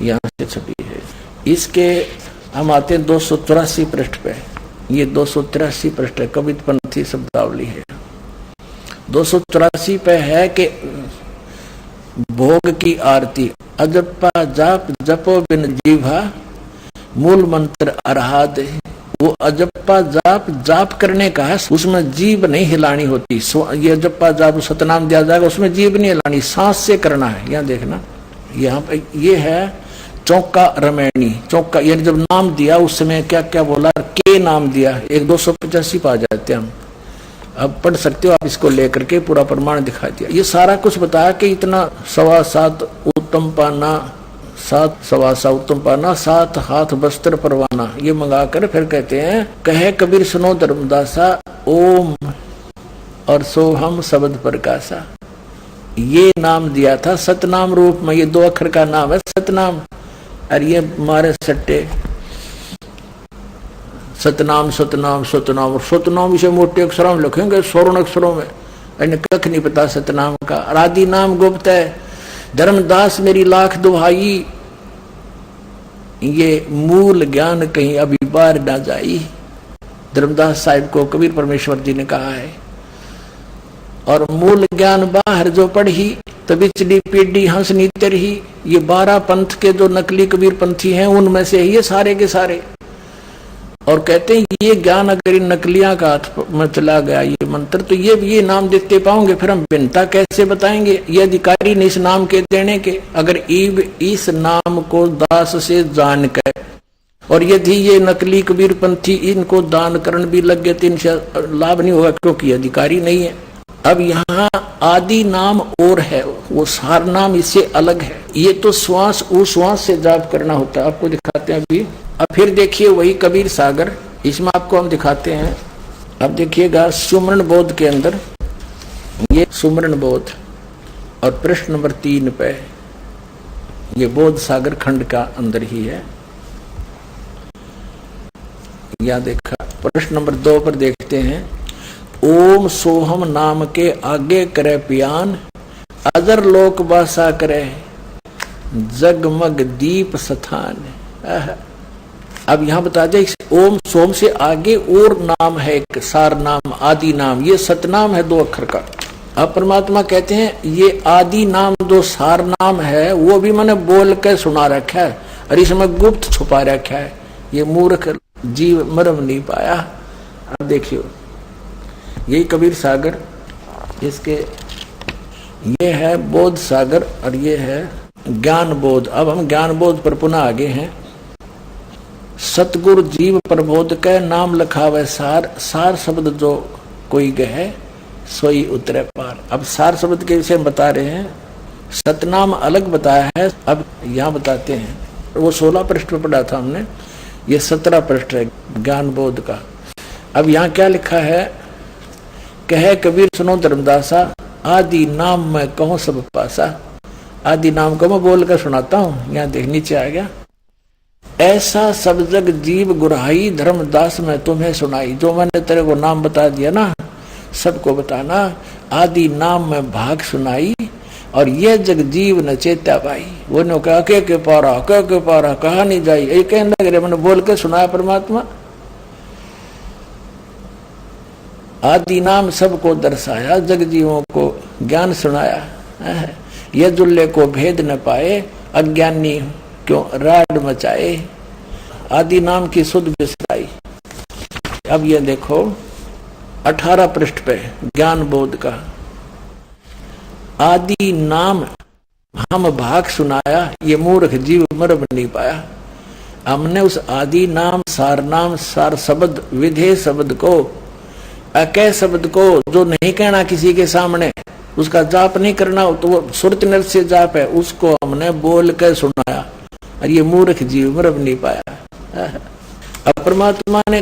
यहाँ से छपी है। इसके हम आते हैं 284 पृष्ठ पे। ये 283 पृष्ठ है, कवितपंथी शब्दावली है। 284 पे है कि भोग की आरती अजपा जाप जपो बिन जीवा मूल मंत्र अरहाद। वो अजप्पा जाप जाप करने का है, उसमें जीभ नहीं हिलानी होती। ये जप्पा जाप सतनाम दिया जाएगा, उसमें जीभ नहीं हिलानी, सांस से करना है। यहाँ देखना, यहाँ पे ये है चौका रमैनी। चौका ये जब नाम दिया उस समय क्या क्या बोला, के नाम दिया। 285 पा जाते हम। अब पढ़ सकते हो आप, इसको लेकर के पूरा प्रमाण दिखा दिया। ये सारा कुछ बताया कि इतना 7.25 उत्तम पाना, 7.25 उत्तम पाना, 7 हाथ वस्त्र परवाना, ये मंगा कर फिर कहते हैं कहे कबीर सुनो धर्मदासा ओम और सोहम शब्द प्रकाशा। ये नाम दिया था सतनाम रूप में। ये 2 अक्षर का नाम है सतनाम। और ये मारे सट्टे सतनाम सतनाम सतनाम, और सतनाम इसे मोटे अक्षरों में लिखेंगे, स्वर्ण अक्षरों में। इन्हें कख नहीं पता सतनाम का। आदि नाम गुप्त है, धर्मदास मेरी लाख दुहाई, ये मूल ज्ञान कहीं अभी बाहर ना जाई। धर्मदास साहिब को कबीर परमेश्वर जी ने कहा है। और मूल ज्ञान बाहर जो पढ़ी तो बिचली पीढ़ी हंसनी तरही। ये 12 पंथ के जो नकली कबीर पंथी हैं उनमें से ये सारे के सारे। और कहते हैं ये ज्ञान अगर इन नकलियां का हाथ में चला गया ये मंत्र, तो ये नाम देखते पाओगे, फिर हम भिन्नता कैसे बताएंगे। ये अधिकारी नहीं इस नाम के देने के। अगर इस नाम को दास से जान कर, और यदि ये नकली कबीर पंथी इनको दान करण भी लग गए तो इनसे लाभ नहीं होगा, क्योंकि अधिकारी नहीं है। अब यहाँ आदि नाम और है, वो सार नाम इससे अलग है। ये तो श्वास उश्वास से जाप करना होता है। आपको दिखाते हैं अभी। अब फिर देखिए वही कबीर सागर, इसमें आपको हम दिखाते हैं। अब देखिएगा सुमरण बोध के अंदर, ये सुमरण बोध और प्रश्न नंबर 3 पे, ये बोध सागर खंड का अंदर ही है। या देखा प्रश्न नंबर 2 पर देखते हैं, ओम सोहम नाम के आगे करे पियान, अजर लोक वासा करे जगमग दीप स्थान। अब यहां बता दे, ओम सोम से आगे और नाम है एक सार नाम, आदि नाम। ये सतनाम है 2 अक्षर का। अब परमात्मा कहते हैं ये आदि नाम जो सार नाम है वो भी मैंने बोल के सुना रखा है, और इसमें गुप्त छुपा रखा है। ये मूर्ख जीव मरम नहीं पाया। अब देखियो यही कबीर सागर, इसके ये है बोध सागर और ये है ज्ञान बोध। अब हम ज्ञान बोध पर पुनः आगे हैं। सतगुरु जीव प्रबोध के नाम लखावे सार, सार शब्द जो कोई गहे सोई उतरे पार। अब सार शब्द के विषय में बता रहे हैं, सतनाम अलग बताया है। अब यहाँ बताते हैं, वो 16 पृष्ठ पर पढ़ा था हमने, ये 17 पृष्ठ है ज्ञान बोध का। अब यहाँ क्या लिखा है, कहे कबीर सुनो धर्मदासा आदि नाम में कहूं सब पासा। आदि नाम को मैं बोल कर सुनाता हूं। यहाँ देख नीचे आ गया, ऐसा सब जग जीव गुराई धर्मदास में तुम्हें सुनाई। जो मैंने तेरे को नाम बता दिया ना, सबको बताना। आदि नाम में भाग सुनाई और ये जग जीव न चेता भाई। वो ने कहा के पारा कहा नहीं जाई, ये कहने लगे मैंने बोल के सुनाया परमात्मा। आदि नाम सबको दर्शाया, जग जीवों को ज्ञान सुनाया। ये जुल्ले को भेद न पाए, अज्ञानी क्यों राड मचाए। आदि नाम की सुध बिसराई। अब ये देखो 18 पृष्ठ पे ज्ञान बोध का, आदि नाम हम भाग सुनाया, ये मूर्ख जीव मर नहीं पाया। हमने उस आदि नाम सार शब्द विधेय शब्द को, अकय शब्द को जो नहीं कहना किसी के सामने, उसका जाप नहीं करना, तो वो सुरत नर से जाप है, उसको हमने बोल कर सुनाया और ये मूर्ख जीव मर नहीं पाया। अब परमात्मा ने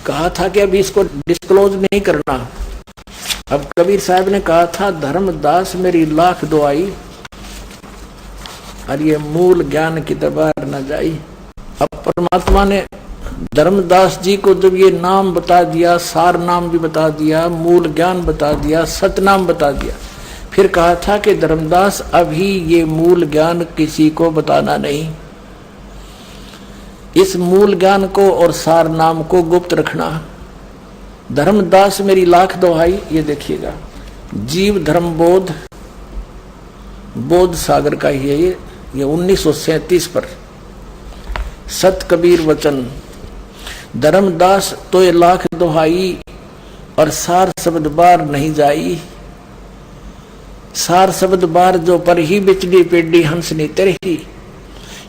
कहा था कि अभी इसको डिस्क्लोज नहीं करना। अब कबीर साहब ने कहा था धर्मदास मेरी लाख दुआई और ये मूल ज्ञान की दबार न जाई। अब परमात्मा ने धर्मदास जी को जब ये नाम बता दिया, सार नाम भी बता दिया, मूल ज्ञान बता दिया, सतनाम बता दिया, फिर कहा था कि धर्मदास अभी ये मूल ज्ञान किसी को बताना नहीं। इस मूल ज्ञान को और सार नाम को गुप्त रखना। धर्मदास मेरी लाख दोहाई, ये देखिएगा, जीव धर्म बोध, बोध सागर का ही है ये 1937 पर, सत कबीर वचन। धर्मदास तो ये लाख दोहाई और सार शब्द बार नहीं जाई, सार शब्द बार जो पर ही बिचली पेडी हंस ने तेरही।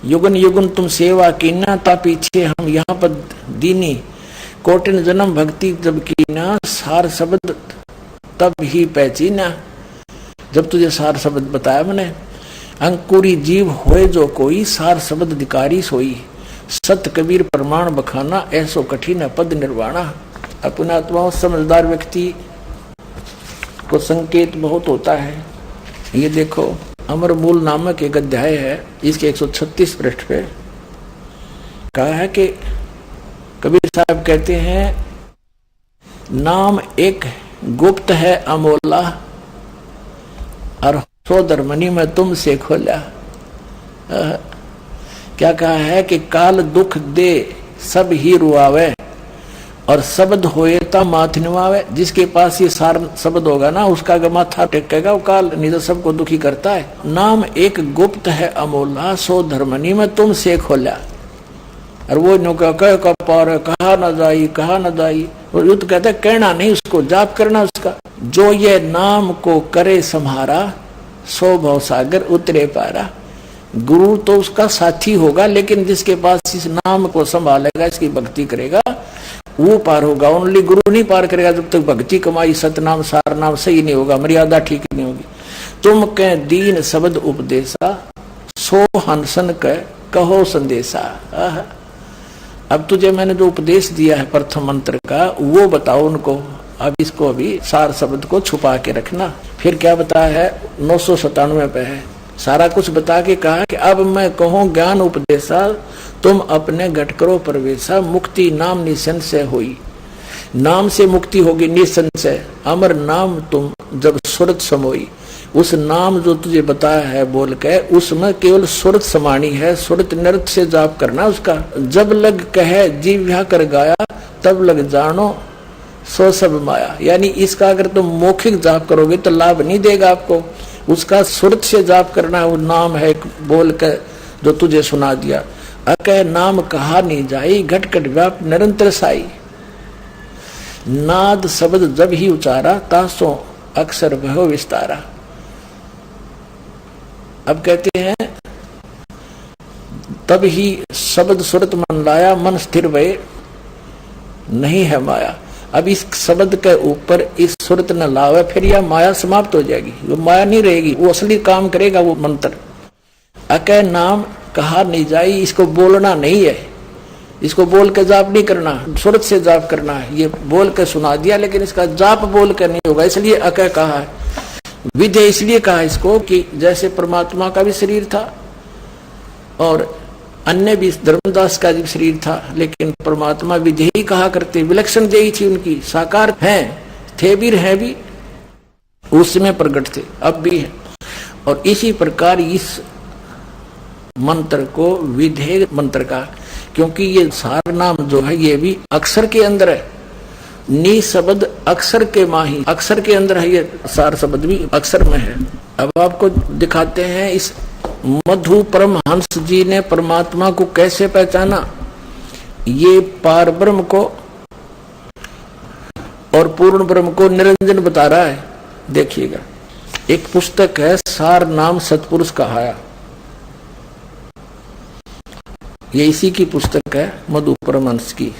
युगन युगन तुम सेवा कीना, ता पीछे हम यहाँ पर दीनी, कोटिन जन्म भक्ति जब कीना, सार शब्द तब ही पहचीना। जब तुझे सार शब्द बताया मैंने, अंकुरी जीव होए जो कोई, सार शब्द अधिकारी सोई, सत कबीर प्रमाण बखाना, ऐसो कठिन पद निर्वाणा। अपना आत्मा समझदार व्यक्ति को संकेत बहुत होता है। ये देखो, अमर मूल नामक एक अध्याय है, इसके 136 पृष्ठ पे कहा है कि कबीर साहब कहते हैं, नाम एक गुप्त है अमोला, और सो धर्मनी में तुमसे खोला। क्या कहा है कि काल दुख दे सब ही रुआवे, और शब्द होए ता माथ निवावे। जिसके पास ये सार शब्द होगा ना, उसका अगर माथा टेकेगा वो काल नहीं तो सबको दुखी करता है। नाम एक गुप्त है अमोला, सो धर्मनी में तुमसे खोला। और वो कहा न जाई, कहा न जाई, और युद्ध कहते कहना नहीं, उसको जाप करना उसका। जो ये नाम को करे सम्हारा, सो भव सागर उतरे पारा। गुरु तो उसका साथी होगा, लेकिन जिसके पास इस नाम को संभालेगा, इसकी भक्ति करेगा, वो पार होगा। ओनली गुरु नहीं पार करेगा जब तक भक्ति कमाई सतनाम सार नाम सही नहीं होगा, मर्यादा ठीक नहीं होगी। तुम कह दीन शब्द उपदेशा, सो हंसन कहो संदेशा। अब तुझे मैंने जो उपदेश दिया है प्रथम मंत्र का, वो बताओ उनको। अब इसको अभी सार शब्द को छुपा के रखना। फिर क्या बताया है, 997 पे है, सारा कुछ बता के कहा कि अब मैं कहूँ ज्ञान उपदेशा, तुम अपने घट करो प्रवेशा, मुक्ति नाम निसंशय हुई। नाम से मुक्ति होगी निसंशय, अमर नाम तुम जब सुरत समोई। उस नाम जो तुझे बताया है बोल के, उसमें केवल सुरत समानी है, सुरत नृत से जाप करना उसका। जब लग कहे जीव्या कर गाया, तब लग जानो सो सब माया। यानी इसका अगर तुम मौखिक जाप करोगे तो लाभ नहीं देगा आपको, उसका सुरत से जाप करना। वो नाम है बोल के जो तुझे सुना दिया। अकह नाम कहा नहीं जाई, घट घट व्याप निरंतर साई। नाद शब्द जब ही उचारा, तासो अक्षर भय विस्तारा। अब कहते हैं तब ही शब्द सुरत मन लाया, मन स्थिर भय नहीं है माया। अब इस शब्द के ऊपर इस सुरत न लावे, फिर यह माया समाप्त हो जाएगी, वो माया नहीं रहेगी, वो असली काम करेगा वो मंत्र। अकह नाम कहा नहीं जाई, इसको बोलना नहीं है, इसको बोल के जाप नहीं करना, सुरत से जाप करना है। ये बोल के सुना दिया, लेकिन इसका जाप बोल के नहीं होगा, इसलिए अकह कहा है। विधेय इसलिए कहा इसको कि जैसे परमात्मा का भी शरीर था और अन्य भी, धर्मदास का भी शरीर था, लेकिन परमात्मा विधेयी कहा करते, विलक्षण देही थी उनकी, साकार हैं, थे भी हैं भी, उस समय प्रकट थे, अब भी है। और इसी प्रकार इस मंत्र को विधेय मंत्र का, क्योंकि ये सार नाम जो है ये भी अक्षर के अंदर है, नी शब्द अक्षर के माही, अक्षर के अंदर है, ये सार शब्द भी अक्षर में है। अब आपको दिखाते हैं इस मधु परमहंस जी ने परमात्मा को कैसे पहचाना। ये पार ब्रह्म को और पूर्ण ब्रह्म को निरंजन बता रहा है। देखिएगा, एक पुस्तक है सार नाम सतपुरुष कहाया, ये इसी की पुस्तक है मधु परमहंस की,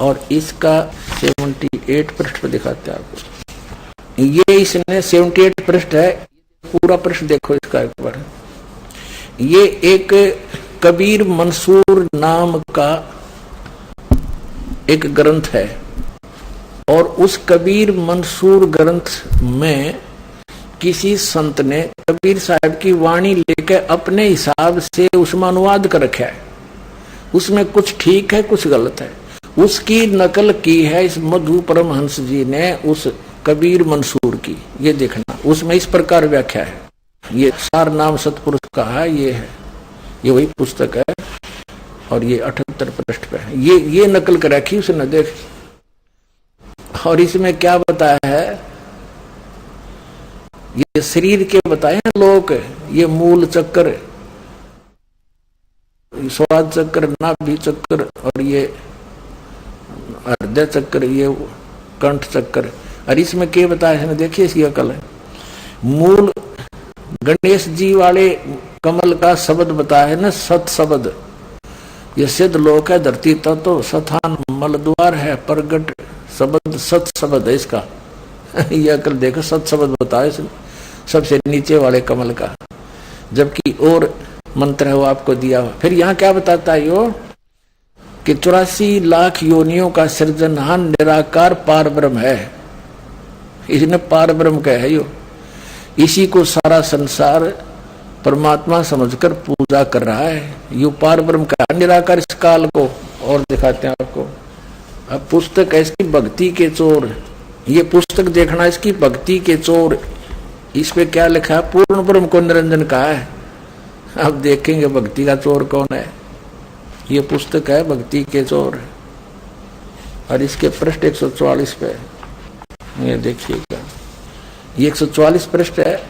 और इसका 78 पृष्ठ पर दिखाते हैं आपको। ये इसने 78 पृष्ठ है, पूरा पृष्ठ देखो इसका एक बार। ये एक कबीर मंसूर नाम का एक ग्रंथ है, और उस कबीर मंसूर ग्रंथ में किसी संत ने कबीर साहब की वाणी लेकर अपने हिसाब से उसमें अनुवाद कर रखा है। उसमें कुछ ठीक है, कुछ गलत है, उसकी नकल की है इस मधु परमहंस जी ने उस कबीर मंसूर की। ये देखना, उसमें इस प्रकार व्याख्या है। ये सार नाम सतपुरुष का है, ये है, ये वही पुस्तक है। और ये 78 पृष्ठ पे है। ये नकल कर रखी उसने, देख। और इसमें क्या बताया है, ये शरीर के बताए हैं लोक, ये मूल चक्र, स्वाद चक्र, नाभि चक्र और ये हृदय चक्र, ये कंठ चक्र। और इसमें क्या बताया है, देखिए इसकी अकल है। मूल गणेश जी वाले कमल का शब्द बताया है ना, सत शब्द। ये सिद्ध लोक है, धरती तत्व, स्थान मलद्वार है, प्रगट शब्द सत शब्द है इसका। ये अकल देखो, सत शब्द बताया इसने सबसे नीचे वाले कमल का, जबकि और मंत्र है वो आपको दिया हुआ। फिर यहाँ क्या बताता है यो कि 84 लाख योनियों का सृजनहार निराकार पार ब्रह्म है। इसने पार ब्रह्म कहा है यो, इसी को सारा संसार परमात्मा समझकर पूजा कर रहा है। यो पार ब्रह्म का निराकार इस काल को। और दिखाते हैं आपको, अब पुस्तक है इसकी भक्ति के चोर। ये पुस्तक देखना इसकी भक्ति के चोर। इस पे क्या लिखा है, पूर्ण ब्रह्म को निरंजन कहा है। अब देखेंगे भक्ति का चोर कौन है। ये पुस्तक है भक्ति के चोर, और इसके पृष्ठ 144 पे, ये देखिएगा, ये 144 पृष्ठ है।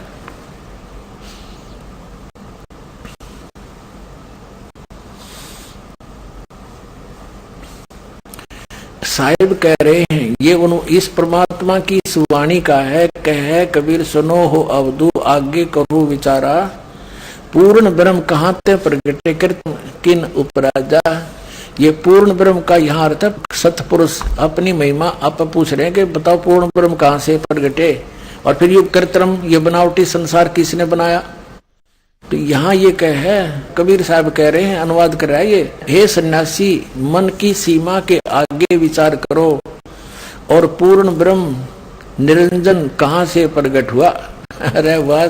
साहिब कह रहे हैं ये इस परमात्मा की इस वाणी का है, कहे कबीर सुनो हो अवधू आगे करो विचारा, पूर्ण ब्रह्म कहाँ ते प्रगटे कृत किन उपराजा। ये पूर्ण ब्रह्म का यहाँ अर्थ है सतपुरुष। अपनी महिमा आप पूछ रहे हैं कि बताओ पूर्ण ब्रह्म कहाँ से प्रगटे, और फिर ये कृत्रिम, ये बनावटी संसार किसने बनाया। तो यहाँ ये कह है, कबीर साहब कह रहे हैं, अनुवाद कर रहा है ये, हे सन्यासी मन की सीमा के आगे विचार करो, और पूर्ण ब्रह्म निरंजन कहाँ से प्रकट हुआ। अरे वाह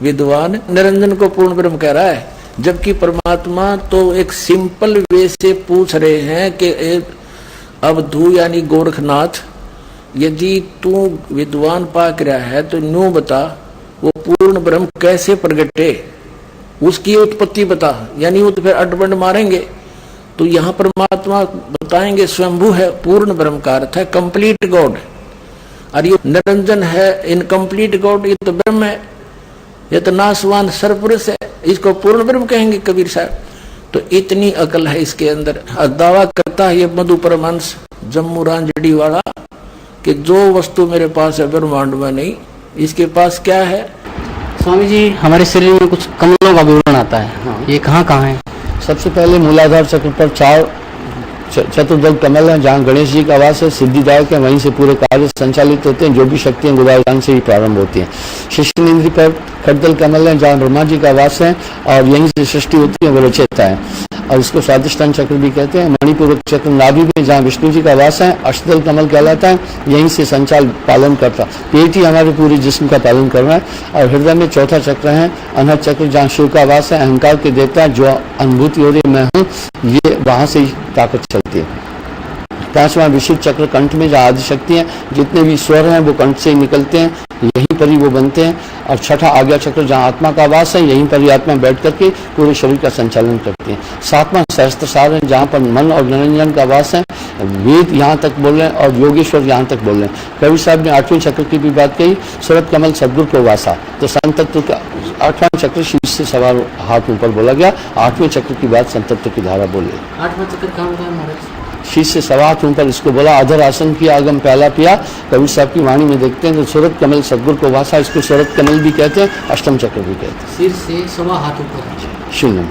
विद्वान, निरंजन को पूर्ण ब्रह्म कह रहा है, जबकि परमात्मा तो एक सिंपल वे से पूछ रहे हैं कि अवधू यानी गोरखनाथ, यदि तू विद्वान पाक रहा है तो न्यू बता वो पूर्ण ब्रह्म कैसे प्रगटे, उसकी उत्पत्ति बता। यानी वो तो फिर अड्डबंड मारेंगे। तो यहाँ परमात्मा बताएंगे स्वयंभू है, पूर्ण ब्रह्म का अर्थ है कंप्लीट गॉड, और ये निरंजन है इनकम्प्लीट गॉड, ये तो ब्रह्म है, ये तो नासवान सरपुरुष है, इसको पूर्ण ब्रह्म कहेंगे कबीर साहब। तो इतनी अकल है इसके अंदर। दावा करता है ये मधु परमहंस जम्मू रांझड़ी वाला कि जो वस्तु मेरे पास है ब्रह्मांड में नहीं, इसके पास क्या है। स्वामी जी, हमारे शरीर में कुछ कमलों का विवरण आता है। हाँ। ये कहाँ कहाँ है? सबसे पहले मूलाधार चक्र पर 4 चतुर्दल कमल हैं, जहाँ गणेश जी का वास है, सिद्धिदायक है, वहीं से पूरे कार्य संचालित होते हैं। जो भी शक्तियां गुदान से ही प्रारंभ होती हैं। शिष्यनेन्द्री पर खड्डल कमल है, जहाँ ब्रह्मा जी का वास है, और यहीं से सृष्टि होती है, वो रचयिता है, और इसको स्वादिष्ठान चक्र भी कहते हैं। मणिपूर्वक चक्र नाभि में, जहाँ विष्णु जी का वास है, अष्टदल कमल कहलाता है, यहीं से संचाल पालन करता। पेट ही हमारे पूरे जिस्म का पालन कर रहा है। और हृदय में चौथा चक्र है अनहद चक्र, जहाँ शिव का वास है, अहंकार के देवता, जो अनुभूति हो रही मैं हूँ, ये वहां से ही ताकत चलती है। 5वां विशुद्ध चक्र कंठ में, जहाँ आदि शक्ति है, जितने भी स्वर हैं वो कंठ से ही निकलते हैं, यहीं पर ही वो बनते हैं। और 6ठा आज्ञा चक्र, जहाँ आत्मा का वास है, यहीं पर ही आत्मा बैठ करके पूरे शरीर का संचालन करती है। 7वां सहस्त्रसार है, जहाँ पर मन और निरंजन का वास है, वेद यहाँ तक बोल रहे हैं और योगेश्वर यहाँ तक बोल रहे हैं। कबीर साहब ने 8वें चक्र की भी बात कही, सूरत कमल सदगुरु को वासा, तो संत तत्व का 8वां चक्र शीर्ष से सवार हाथ ऊपर बोला गया। 8वें चक्र की बात संत तत्व की धारा बोले। 8वां चक्र कहाँ होता है महाराज? शीश से सवात ऊपर इसको बोला, अधर आसन की आगम पहला पिया। कबीर साहब की वाणी में देखते हैं तो सूरत कमल सदगुरु को वासा, इसको सूरत कमल भी कहते हैं, अष्टम चक्र भी कहते हैं। सिर से सवा हाथ ऊपर शून्य।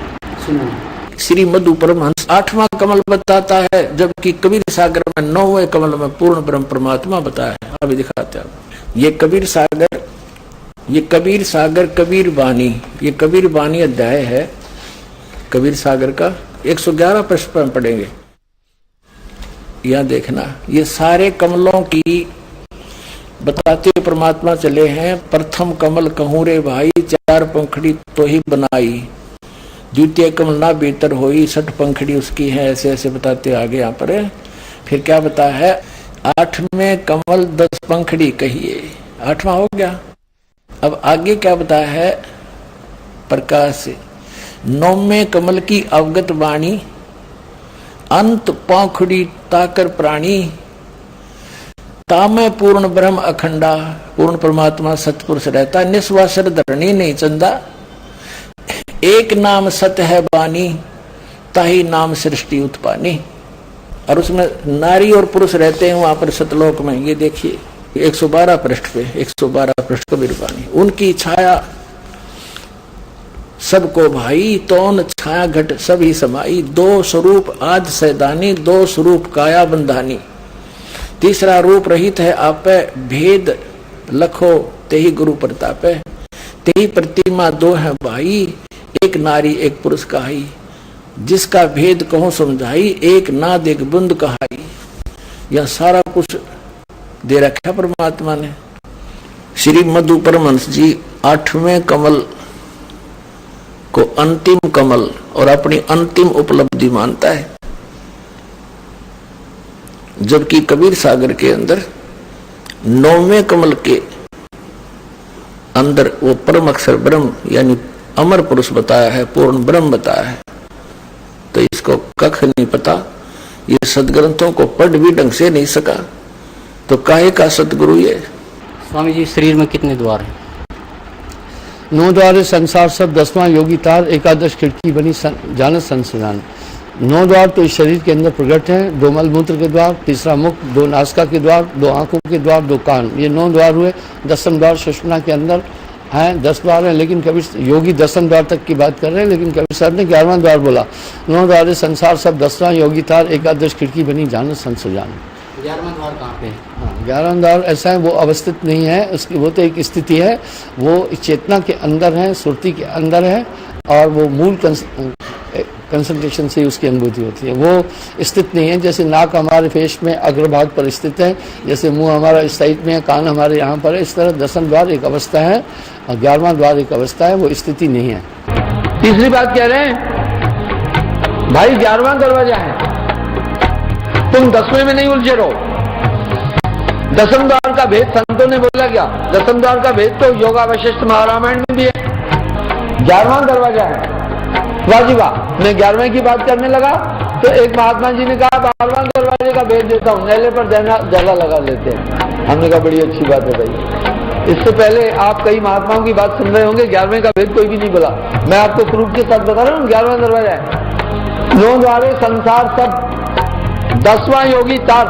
श्री मधु परमहंस 8वां कमल बताता है, जबकि कबीर सागर में 9वें कमल में पूर्ण ब्रह्म परमात्मा बताया है। अभी दिखाते हैं। ये कबीर सागर कबीर वाणी, ये कबीर वाणी अध्याय है कबीर सागर का। 111 पृष्ठ पर पढ़ेंगे। यह देखना, ये सारे कमलों की बताते हुए परमात्मा चले हैं। प्रथम कमल कहूँ रे भाई, 4 पंखड़ी तो ही बनाई, द्वितीय कमल ना बेहतर होई, 6 पंखड़ी उसकी है। ऐसे ऐसे बताते आगे यहाँ पर। फिर क्या बता है, 8वें कमल 10 पंखड़ी कहिए, 8वां हो गया। अब आगे क्या बताया है, प्रकाश से 9वें कमल की अवगत वाणी अंत पाखुड़ी ताकर प्राणी, तामे पूर्ण ब्रह्म अखंडा। पूर्ण परमात्मा सतपुरुष रहता, निस्वासर धरणी नहीं चंदा। एक नाम सत्य है बानी, ताही नाम सृष्टि उत्पानी। और उसमें नारी और पुरुष रहते हैं वहां पर सतलोक में। ये देखिए 112 पृष्ठ पे, 112 पृष्ठ कबीर वाणी। उनकी छाया सबको भाई, तौन छाया घट सभी समाई। दो स्वरूप आज सैदानी, दो स्वरूप काया बंधानी। तीसरा रूप रहित है आपे, भेद लखो तेही गुरु प्रतापे। तेही प्रतिमा दो है भाई, एक नारी एक पुरुष कहाई। जिसका भेद कहो समझाई, एक नाद एक बुंद कहाई। यह सारा कुछ दे रखा परमात्मा ने। श्री मधु परमहंस जी 8वें कमल को अंतिम कमल और अपनी अंतिम उपलब्धि मानता है, जबकि कबीर सागर के अंदर 9वें कमल के अंदर वो परम अक्षर ब्रह्म यानी अमर पुरुष बताया है, पूर्ण ब्रह्म बताया है। तो इसको कख नहीं पता, ये सदग्रंथों को पढ़ भी ढंग से नहीं सका, तो काहे का सतगुरु ये। स्वामी जी शरीर में कितने द्वार हैं? 9 द्वार संसार सब, 10वां योगी तार, 11 खिड़की बनी जानत संसदान। 9 द्वार तो इस शरीर के अंदर प्रकट हैं। 2 मलमूत्र के द्वार, 3रा मुख, 2 नासिका के द्वार, 2 आंखों के द्वार, 2 कान, ये 9 द्वार हुए। 10वां द्वार सुषुम्ना के अंदर हैं, 10 द्वार हैं, लेकिन कबीर योगी 10वां द्वार तक की बात कर रहे हैं, लेकिन कबीर साहब ने 11वां द्वार बोला। 9 द्वार संसार सब, 10वां योगी तार, 11 खिड़की बनी जानत संसदान। 11वां द्वार कहाँ पे? 11वां द्वार ऐसा है, वो अवस्थित नहीं है उसकी, वो तो एक स्थिति है, वो चेतना के अंदर है, सुरति के अंदर है, और वो मूल कंसंट्रेशन से उसकी अनुभूति होती है। वो स्थित नहीं है। जैसे नाक हमारे फेस में अग्रभाग पर स्थित है, जैसे मुंह हमारा इस साइड में है, कान हमारे यहाँ पर है, इस तरह 10वां द्वार एक अवस्था है और 11वां द्वार एक अवस्था है, वो स्थिति नहीं है। तीसरी बात कह रहे हैं भाई 11वां दरवाजा है, तुम 10वें में नहीं उलझे रहो। 10वां द्वार का भेद संतों ने बोला क्या? 10वां द्वार का भेद तो योगा वशिष्ठ महारामायण में भी है। 11वां दरवाजा है। वाजिबा मैं 11वें की बात करने लगा तो एक महात्मा जी ने कहा 12वां दरवाजे का भेद देता हूं, नेले पर जला लगा लेते हैं। हमने कहा बड़ी अच्छी बात है भाई। इससे पहले आप कई महात्माओं की बात सुन रहे होंगे, 11वें का भेद कोई भी नहीं बोला। मैं आपको प्रूफ के साथ बता रहा हूँ 11वां दरवाजा है। 9 द्वारे संसार सब, 10वां योगी तार,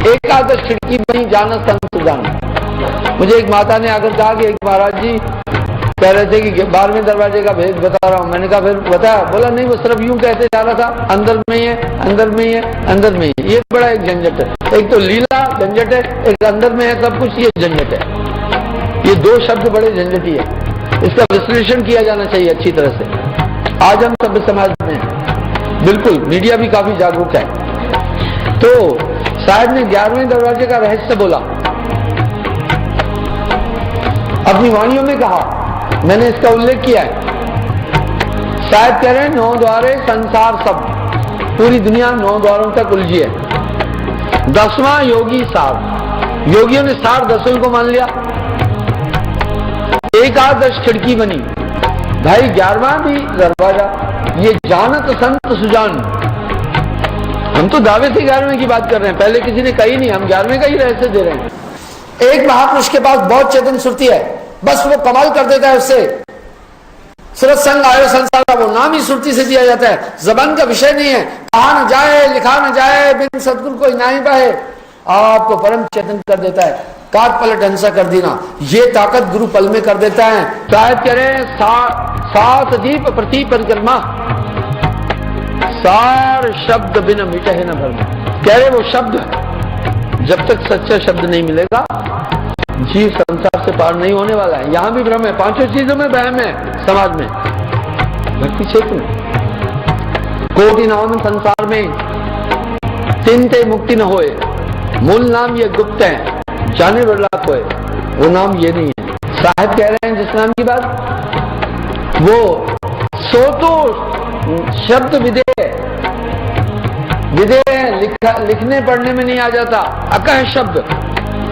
11 खिड़की बनी जानत संसदान। मुझे एक माता ने आकर कहा कि एक महाराज जी कह रहे थे कि 12वें दरवाजे का भेद बता रहा हूं। मैंने कहा फिर बताया? बोला नहीं, वो सिर्फ यूं कहते जा रहा था, अंदर में ही है, अंदर में ही है, अंदर में ही है। ये बड़ा एक झंझट है। एक तो लीला झंझट है, एक अंदर में है सब कुछ, ये झंझट है। ये 2 शब्द बड़े झंझटी है। इसका विश्लेषण किया जाना चाहिए अच्छी तरह से। आज हम सभ्य समाज में बिल्कुल, मीडिया भी काफी जागरूक है। तो साहब ने 11वें दरवाजे का रहस्य बोला, अपनी वाणियों में कहा, मैंने इसका उल्लेख किया है। शायद कह रहे हैं 9 द्वारे संसार सब, पूरी दुनिया 9 द्वारों तक उलझी है। 10वां योगी सार, योगियों ने सार 10वें को मान लिया। 11 खिड़की बनी भाई, 11वां भी दरवाजा, ये जानत संत सुजान। हम तो दावे से 11वें की बात कर रहे हैं, पहले किसी ने कही नहीं, हम 11वें का ही रहस्य दे रहे हैं। एक महापुरुष के पास बहुत चेतन सुरती है, बस वो कमाल कर देता है उससे। सूरत संग आयो संसार का वो नाम ही सुरती से दिया जाता है, जबान का विषय नहीं है। कहा न जाए, लिखा न जाए, बिन सतगुरु कोई ना ही पाए, आपको परम चेतन कर देता है। काट पलट हंसा कर देना, ये ताकत गुरु पल में कर देता है। शायद कह रहे हैं 7 दीप प्रति परिक्रमा, सार शब्द बिन मिटे न भरम। कह रहे वो शब्द जब तक सच्चा शब्द नहीं मिलेगा, जीव संसार से पार नहीं होने वाला है। यहां भी भ्रम है, 5 चीजों में वहम है समाज में, भक्ति क्षेत्र में। कोटि नाम संसार में, 3 ते मुक्ति न होए, मूल नाम ये गुप्त है, जाने बदला कोई, वो नाम ये नहीं है। साहब कह रहे हैं जिस नाम की बात, वो सो तो शब्द विदेह, विदेह लिखने पढ़ने में नहीं आ जाता, अकह शब्द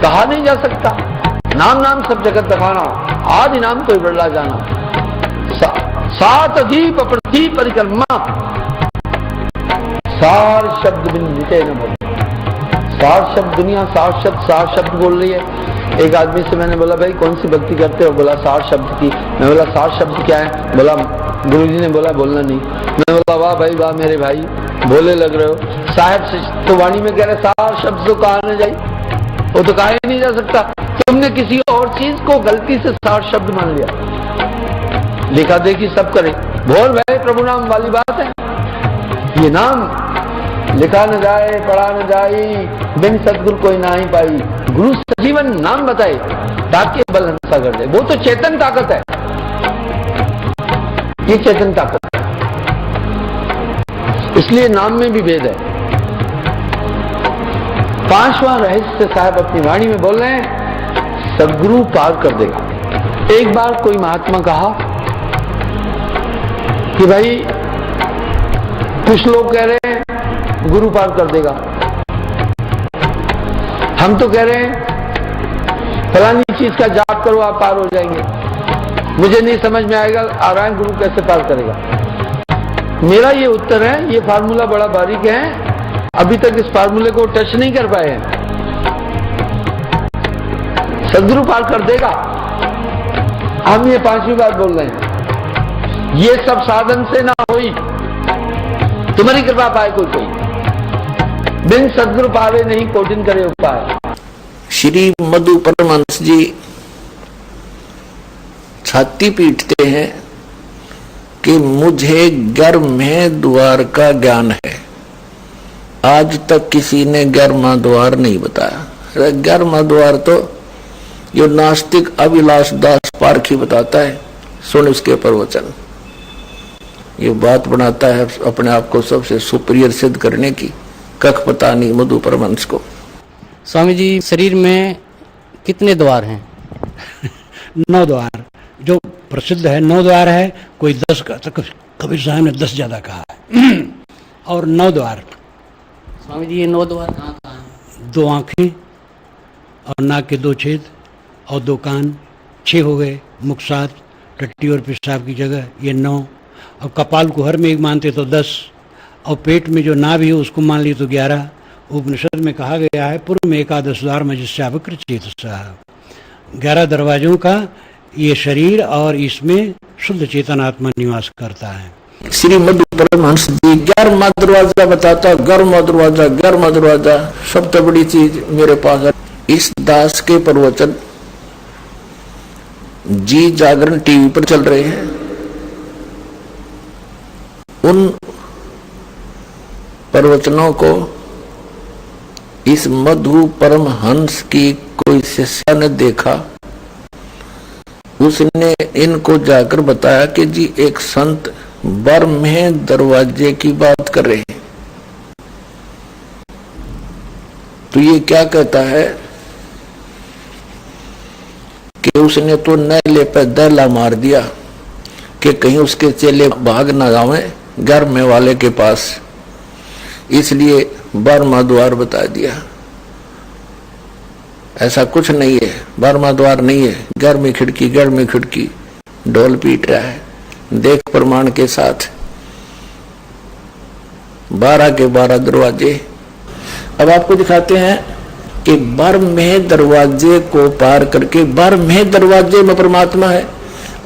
कहा नहीं जा सकता। नाम नाम सब जगत दफाना, आदि नाम कोई बदला जाना। 7 दीप प्रति परिक्रमा, सार शब्द बिन मिटे न भव। सार शब्द, दुनिया सार शब्द बोल रही है। एक आदमी से मैंने बोला भाई कौन सी भक्ति करते हो? बोला सार शब्द की। मैं बोला सार शब्द क्या है? बोला गुरुजी ने बोला बोलना नहीं। मैं बोला वाह भाई वाह मेरे भाई, बोले लग रहे हो। साहब तो वाणी में कह रहे सार शब्द तो कहा न जाए, वो तो कहा ही नहीं जा सकता। तुमने किसी और चीज को गलती से सार शब्द मान लिया। देखा देखी सब करे, बोल भाई प्रभु नाम वाली बात है। ये नाम लिखा न जाए पढ़ा न जाए, बिन सदगुरु कोई ना ही पाई। गुरु सजीवन नाम बताए ताकि बल हंसा कर दे। वो तो चेतन ताकत है, ये चेतन ताकत है, इसलिए नाम में भी भेद है। पांचवा रहस्य साहब अपनी वाणी में बोल रहे हैं, सदगुरु पार कर देगा। एक बार कोई महात्मा कहा कि भाई कुछ लोग कह रहे हैं गुरु पार कर देगा, हम तो कह रहे हैं फलानी चीज का जाप करो आप पार हो जाएंगे। मुझे नहीं समझ में आएगा आ रहा है गुरु कैसे पार करेगा। मेरा ये उत्तर है, ये फार्मूला बड़ा बारीक है, अभी तक इस फार्मूले को टच नहीं कर पाए हैं। सदगुरु पार कर देगा, हम ये पांचवी बार बोल रहे हैं। ये सब साधन से ना होई, तुम्हारी कृपा पाए कोई, बिन सदगुरु पावे नहीं कोटिन करे उपाय। श्री मधु परमहंस जी छाती पीटते हैं कि मुझे गर्म द्वार का ज्ञान है। आज तक किसी ने गर्मा द्वार नहीं बताया। गर्मा द्वार तो जो नास्तिक अभिलाष दास पारखी बताता है, सुन उसके प्रवचन। ये बात बनाता है अपने आप को सबसे सुपीरियर सिद्ध करने की। कख पता नहीं मधु परमहंस को। स्वामी जी, शरीर में कितने द्वार हैं? 9 द्वार जो प्रसिद्ध है, 9 द्वार है। कोई 10 का, कबीर साहब ने 10 ज्यादा कहा है। और 9 द्वार। स्वामी जी, ये 9 द्वार कहाँ कहाँ हैं? 2 आंखें और नाक के 2 छेद और 2 कान, 6 हो गए। मुख 7, टट्टी और पेशाब की जगह ये 9। और कपाल कुहर में एक मानते तो 10, और पेट में जो नाभि है उसको मान लिए तो 11। उपनिषद में कहा गया है पूर्व में एकादश द्वार मजिष्यावक्र चेतसा, 11 दरवाजों का ये शरीर और इसमें शुद्ध चेतन आत्मा निवास करता है। श्री मधु परमहंस जी 11वां दरवाजा बताता, 11वां दरवाजा, 11वां दरवाजा। सबसे बड़ी चीज मेरे पास है, इस दास के प्रवचन जी जागरण टीवी पर चल रहे हैं। उन प्रवचनों को इस मधु परमहंस की कोई शिष्य ने देखा। उसने इनको जाकर बताया कि जी एक संत बरमें दरवाजे की बात कर रहे हैं। तो ये क्या कहता है कि उसने तो नैले पे दहला मार दिया कि कहीं उसके चेले भाग ना जावे गर्म वाले के पास, इसलिए 12वां द्वार बता दिया। ऐसा कुछ नहीं है, 12वां द्वार नहीं है। गर्मी खिड़की ढोल पीट रहा है, देख प्रमाण के साथ 12 के 12 दरवाजे। अब आपको दिखाते हैं कि 12वें दरवाजे को पार करके 12वें दरवाजे में परमात्मा है।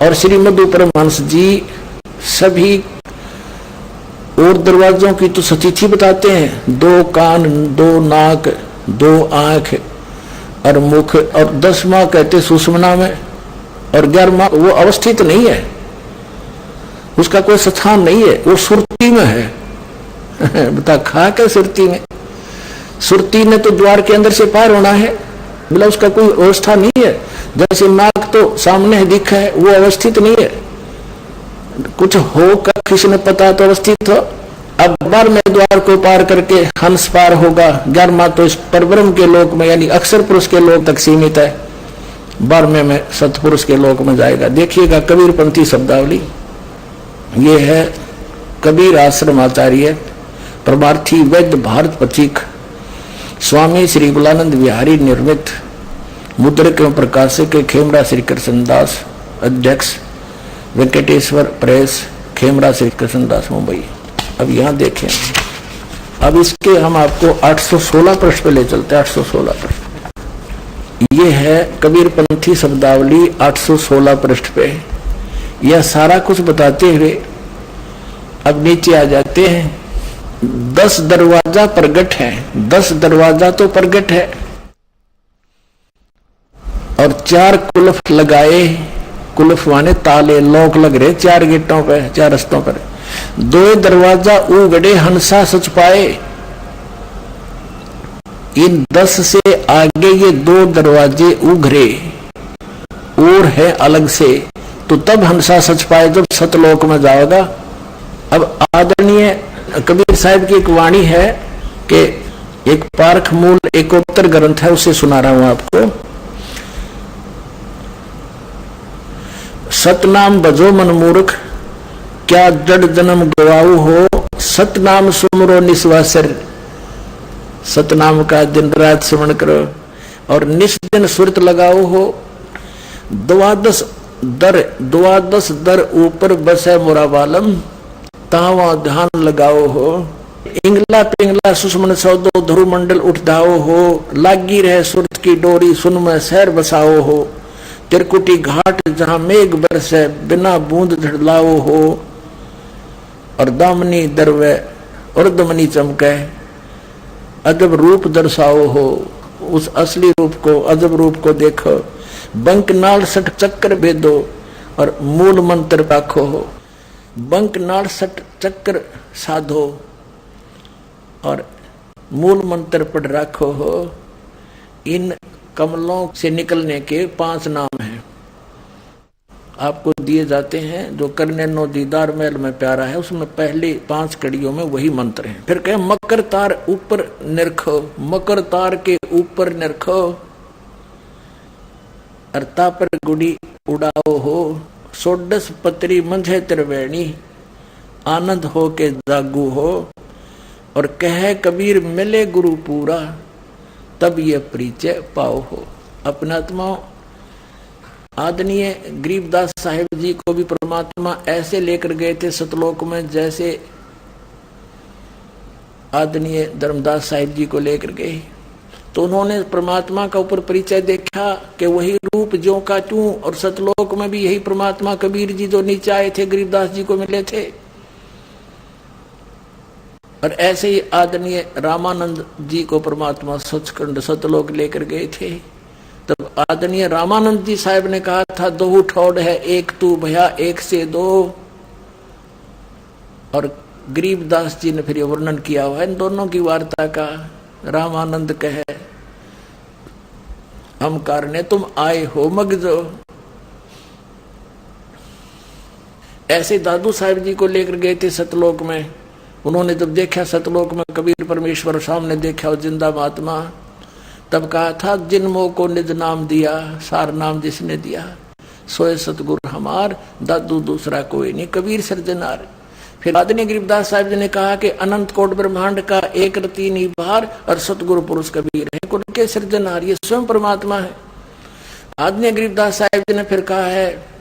और श्री मधु परमहंस जी सभी और दरवाजों की तो सतिथि बताते हैं, 2 कान, 2 नाक, 2 आंख और मुख, और 10वां कहते सुषुम्ना में, और 11वां वो अवस्थित नहीं है, उसका कोई स्थान नहीं है, वो सुरती में है। बता खा क्या सुरती में? सुरती ने तो द्वार के अंदर से पार होना है, बोला उसका कोई अवस्था नहीं है। जैसे नाक तो सामने दिखा है, वो अवस्थित नहीं है, कुछ हो कर किसी ने पता तो अवस्थित हो। अब 12वें द्वार को पार करके हंस पार होगा। 11वां तो इस परब्रह्म के लोक में यानी अक्षर पुरुष के लोक तक सीमित है, 12वें में सतपुरुष के लोक में जाएगा। देखिएगा कबीरपंथी शब्दावली, ये है कबीर आश्रम आचार्य परमार्थी वैद्य भारत पथिक स्वामी श्री गुलानंद विहारी निर्मित मुद्रक एवं प्रकाशक के खेमरा श्री कृष्णदास अध्यक्ष वेंकटेश्वर प्रेस खेमरा श्री कृष्णदास मुंबई। अब यहाँ देखें अब इसके हम आपको 816 पृष्ठ पे ले चलते हैं। 816 पृष्ठ ये है कबीरपंथी शब्दावली 816 पृष्ठ पे। यह सारा कुछ बताते हुए अब नीचे आ जाते हैं। 10 दरवाजा प्रगट है, 10 दरवाजा तो प्रगट है और 4 कुलफ लगाए। कुलफ माने ताले, लॉक लग रहे 4 गेटों पे, 4 रस्तों पर। 2 दरवाजा उगड़े हंसा सच पाए। इन 10 से आगे ये 2 दरवाजे उघरे और है अलग से, तो तब हंसा सच पाए जब सतलोक में जाओगा। अब आदरणीय कबीर साहब की एक वाणी है कि एक पारख मूल एकोत्तर ग्रंथ है, उसे सुना रहा हूं आपको। सतनाम बजो मन मूर्ख, क्या जड़ जन्म गवाऊ हो। सतनाम सुमरो निस्वासर, सतनाम का दिन रात स्मरण करो और निस्दिन सुरत लगाओ हो। 12 दर ऊपर बसे मोरा बालम, तावा ध्यान लगाओ हो। इंगला पिंगला सुषमन सौदो ध्रुव मंडल उठ दाओ हो। लागी रहे सुरत की डोरी सुन में शहर बसाओ हो। त्रिकुटी घाट जहां मेघ बरसे बिना बूंद झड़लाओ हो। और दामनी दरवे अर्धमनी चमके अजब रूप दर्शाओ हो। उस असली रूप को, अजब रूप को देखो। बंक नाल सट चक्कर भेदो और मूल मंत्र राखो हो। बंक नाल सट चक्कर साधो और मूल मंत्र पढ़ राखो हो। इन कमलों से निकलने के 5 नाम हैं, आपको दिए जाते हैं। जो करने नो दीदार महल में प्यारा है, उसमें पहली 5 कड़ियों में वही मंत्र है। फिर कहे मकर तार ऊपर निरखो, मकर तार के ऊपर निरखो। अर्ता पर गुड़ी उड़ाओ हो। 16 पत्री मंझे त्रिवेणी, आनंद हो के जागू हो। और कहे कबीर मिले गुरु पूरा, तब ये परिचय पाओ हो। अपने आत्मा आदरणीय गरीबदास साहिब जी को भी परमात्मा ऐसे लेकर गए थे सतलोक में, जैसे आदरणीय धर्मदास साहिब जी को लेकर गए। तो उन्होंने परमात्मा का ऊपर परिचय देखा कि वही रूप ज्यों का त्यों। और सतलोक में भी यही परमात्मा कबीर जी जो नीचे आए थे गरीबदास जी को मिले थे। और ऐसे ही आदरणीय रामानंद जी को परमात्मा सचखंड सतलोक लेकर गए थे। तब आदरणीय रामानंद जी साहब ने कहा था, 2 ठोड़ है एक तू भया एक से 2। और गरीबदास जी ने फिर वर्णन किया हुआ इन दोनों की वार्ता का। रामानंद कहे हम कारणे तुम आए हो मगजो। ऐसे दादू साहब जी को लेकर गए थे सतलोक में। उन्होंने जब देखा सतलोक में कबीर परमेश्वर सामने देखा, वो जिंदा महात्मा, तब कहा था जिन मोह को निज नाम दिया, सार नाम जिसने दिया, सोए सतगुरु हमार, दादू दूसरा कोई नहीं, कबीर सृजनार। फिर आदरणीय गरीबदास साहब जी ने कहा कि अनंत कोट ब्रह्मांड का एक रति निभार और सतगुरु पुरुष कबीर है, कुल के सृजनार, ये स्वयं परमात्मा है। आदरणीय गरीबदास साहब जी ने फिर कहा है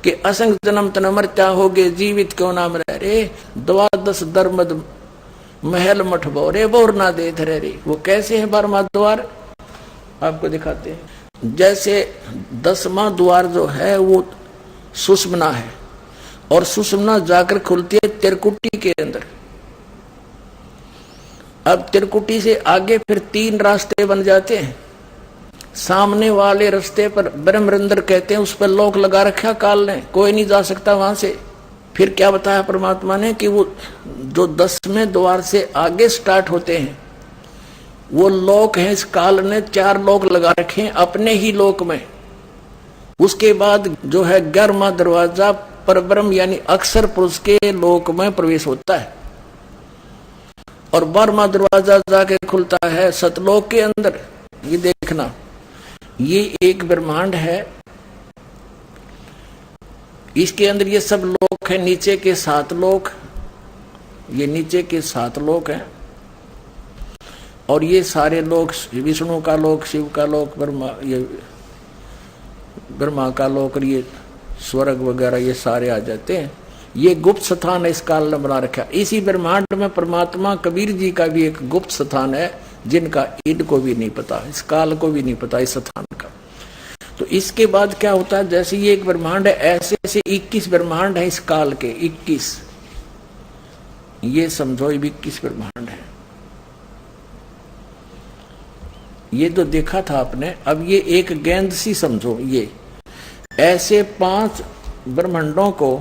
कि असंग जन्म तन मरता होगे, जीवित क्यों नाम रह रे। 12 दरमद महल मठ बोरे बोर ना दे धरे रे। वो कैसे है 12वां द्वार, आपको दिखाते हैं। जैसे 10वां द्वार जो है वो सुषमना है, और सुषमना जाकर खुलती है त्रिकुटी के अंदर। अब त्रिकुटी से आगे फिर 3 रास्ते बन जाते हैं। सामने वाले रास्ते पर ब्रह्मरंध्र कहते हैं, उस पर लोक लगा रखा काल ने, कोई नहीं जा सकता वहां से। फिर क्या बताया परमात्मा ने कि वो जो 10वें द्वार से आगे स्टार्ट होते हैं वो लोक हैं। इस काल ने 4 लोक लगा रखे हैं अपने ही लोक में। उसके बाद जो है 11वां दरवाजा परब्रह्म यानी अक्षर पुरुष के लोक में प्रवेश होता है। और 12वां दरवाजा जाके खुलता है सतलोक के अंदर। ये देखना, ये एक ब्रह्मांड है, इसके अंदर ये सब लोक है। नीचे के 7 लोक, ये नीचे के 7 लोक हैं। और ये सारे लोक, विष्णु का लोक, शिव का लोक, ब्रह्मा का लोक, और ये स्वर्ग वगैरह ये सारे आ जाते हैं। ये गुप्त स्थान है इस काल ने बना रखा। इसी ब्रह्मांड में परमात्मा कबीर जी का भी एक गुप्त स्थान है, जिनका इनको भी नहीं पता, इस काल को भी नहीं पता इस स्थान का। तो इसके बाद क्या होता है, जैसे ये एक ब्रह्मांड है, ऐसे ऐसे 21 ब्रह्मांड है इस काल के, 21, ये समझो ये 21 ब्रह्मांड है। ये तो देखा था आपने, अब ये एक गेंद सी समझो, ये ऐसे 5 ब्रह्मांडों को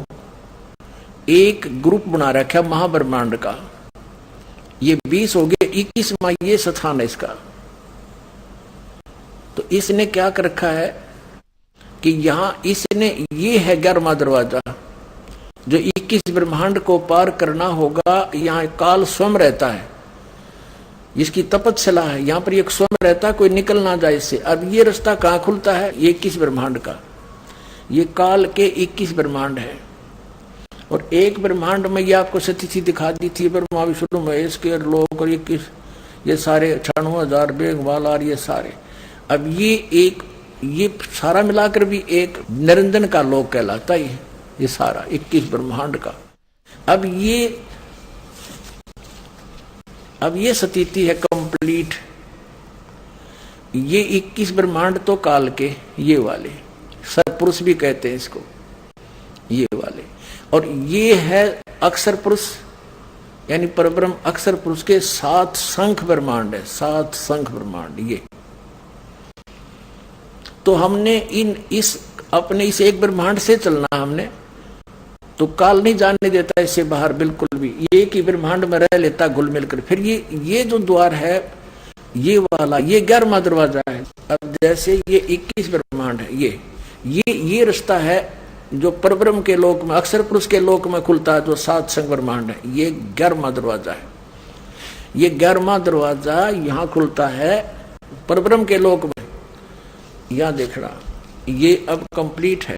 एक ग्रुप बना रखा महाब्रह्मांड का। ये 20 हो गए, 21वां ये स्थान है इसका। तो इसने क्या कर रखा है कि यहां इसने, ये है 11वां दरवाजा, जो 21 ब्रह्मांड को पार करना होगा। यहां काल स्वयं रहता है, जिसकी तपस्या है, यहां पर एक स्वयं रहता है, कोई निकल ना जाए इससे। अब ये रास्ता कहां खुलता है, ये 21 ब्रह्मांड का, ये काल के 21 ब्रह्मांड है। और एक ब्रह्मांड में ये आपको स्थिति दिखा दी थी, ब्रह्मा विष्णु महेश के लोक और ये सारे 96,000 बेगवाल और ये सारे। अब ये सारा मिलाकर भी एक निरंजन का लोक कहलाता है, ये सारा 21 ब्रह्मांड का। अब ये स्थिति है कंप्लीट। ये 21 ब्रह्मांड तो काल के, ये वाले सरपुरुष भी कहते हैं इसको, ये वाले। और ये है अक्षर पुरुष, यानी परब्रह्म अक्षर पुरुष के 7 शंख ब्रह्मांड है, 7 शंख ब्रह्मांड ये। तो हमने अपने इस एक ब्रह्मांड से चलना, हमने तो काल नहीं जानने देता इससे बाहर बिल्कुल भी, ये एक ही ब्रह्मांड में रह लेता घुल मिलकर। फिर ये जो द्वार है, ये वाला, ये 11वां दरवाजा है। अब जैसे ये 21 ब्रह्मांड है, ये रास्ता है जो परब्रह्म के लोक में, अक्षर पुरुष के लोक में खुलता है, जो 7 शंख ब्रह्मांड है, ये 11वां दरवाजा है। ये 11वां दरवाजा यहां खुलता है परब्रह्म के लोक में। यहां देखना, ये अब कंप्लीट है।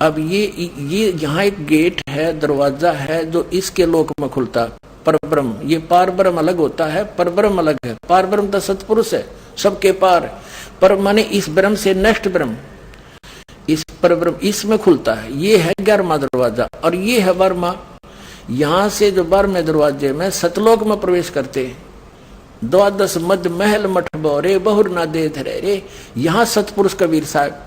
अब ये यहां एक गेट है, दरवाजा है, जो इसके लोक में खुलता है परब्रह्म। ये पार ब्रह्म अलग होता है, परब्रह्म अलग है। पार ब्रह्म तो सतपुरुष है, सबके पार, पर माने इस ब्रह्म से नेक्स्ट ब्रह्म, इस परब्रह्म इसमें खुलता है। ये है 11वां दरवाजा। और ये है 12वां। यहां से जो 12वें दरवाजे में सतलोक में प्रवेश करते हैं, 12 मध्य महल मठ बोरे बहुर ना दे धरे रे। यहां सतपुरुष कबीर साहब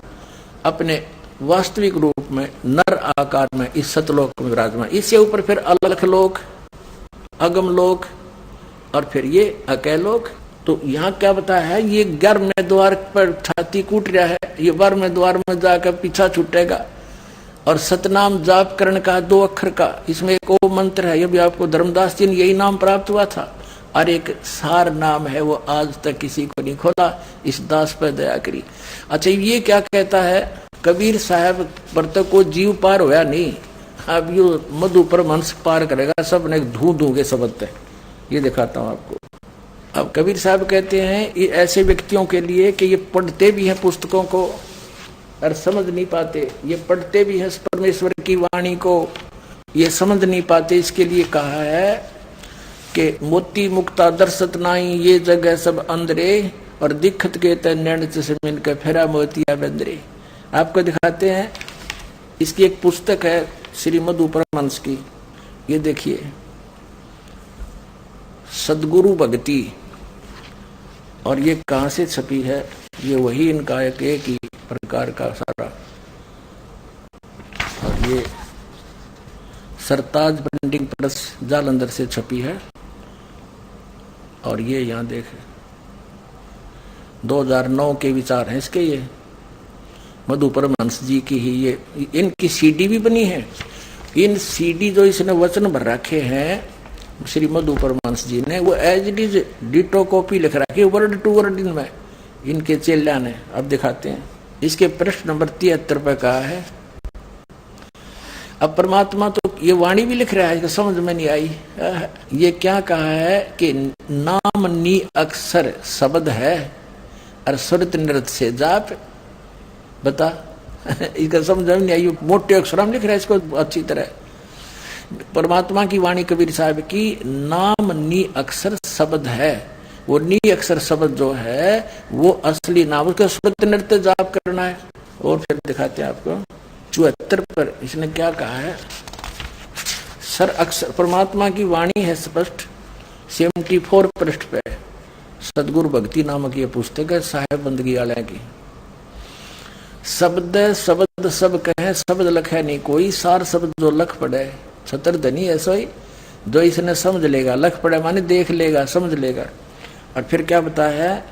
अपने वास्तविक रूप में नर आकार में इस सतलोक में विराजमान। इससे ऊपर फिर अलख लोक, अगम लोक और फिर ये अकैलोक। तो यहाँ क्या बताया है, ये 11वें द्वार पर छाती कूट रहा है, ये 12वें द्वार में जाकर पीछा छूटेगा। और सतनाम जाप करण का 2 अक्षर का, इसमें एक ओ मंत्र है, ये भी आपको धर्मदास जी ने यही नाम प्राप्त हुआ था। और एक सार नाम है, वो आज तक किसी को नहीं खोला, इस दास पर दया करी। अच्छा, ये क्या कहता है, कबीर साहब पर तो को जीव पार होया नहीं, अब ये मधु परमहंस पार करेगा, सब ने धू के शब्द है। ये दिखाता हूं आपको। अब कबीर साहब कहते हैं ये ऐसे व्यक्तियों के लिए कि ये पढ़ते भी हैं पुस्तकों को और समझ नहीं पाते, ये पढ़ते भी हैं परमेश्वर की वाणी को, ये समझ नहीं पाते। इसके लिए कहा है कि मोती मुक्ता दर्शत नाई, ये जगह सब अंदरे, और दिक्कत के तैन से मिलकर फेरा मोतिया बंदरे। आपको दिखाते हैं, इसकी एक पुस्तक है श्री मधु परमहंस की, ये देखिए, सदगुरु भक्ति। और ये कहां से छपी है, ये वही इनका एक ही प्रकार का सारा। और ये सरताज प्रिंटिंग प्रेस जालंधर से छपी है। और ये यहां देखें 2009 के विचार हैं इसके, ये मधु परमहंस जी की ही, ये इनकी सीडी भी बनी है। इन सीडी जो इसने वचन भर रखे हैं श्री मधु परमहंस जी ने, वो as it is ditto copy लिख रखी है, वर्ड टू वर्ड इनमें, इनके चेल्या ने। अब दिखाते हैं, इसके पृष्ठ नंबर 73 पे कहा है। अब परमात्मा तो ये वाणी भी लिख रहा है, समझ में नहीं आई। ये क्या कहा है कि नाम नी अक्षर शब्द है और सुरत नृत से जाप, बता इसका समझ में नहीं आई। मोटे अक्षर में लिख रहा है इसको अच्छी तरह। परमात्मा की वाणी कबीर साहब की, नाम नी अक्षर शब्द है, वो नी अक्षर शब्द जो है वो असली नाम, उसका सुरत नृत्य जाप करना है। और फिर दिखाते हैं आपको, 74 पर इसने क्या कहा है? सर अक्षर परमात्मा की वाणी है स्पष्ट 74 पृष्ठ पे। सदगुरु भक्ति नामक ये पुस्तक है साहेब बंदगी वाले की। शब्द शब्द सब कहे शब्द लखे नहीं कोई, सार शब्द जो लख पड़े छतर धनी ऐसा ही जो इसने समझ लेगा। लख पड़े माने देख लेगा समझ लेगा। और फिर क्या बताया है?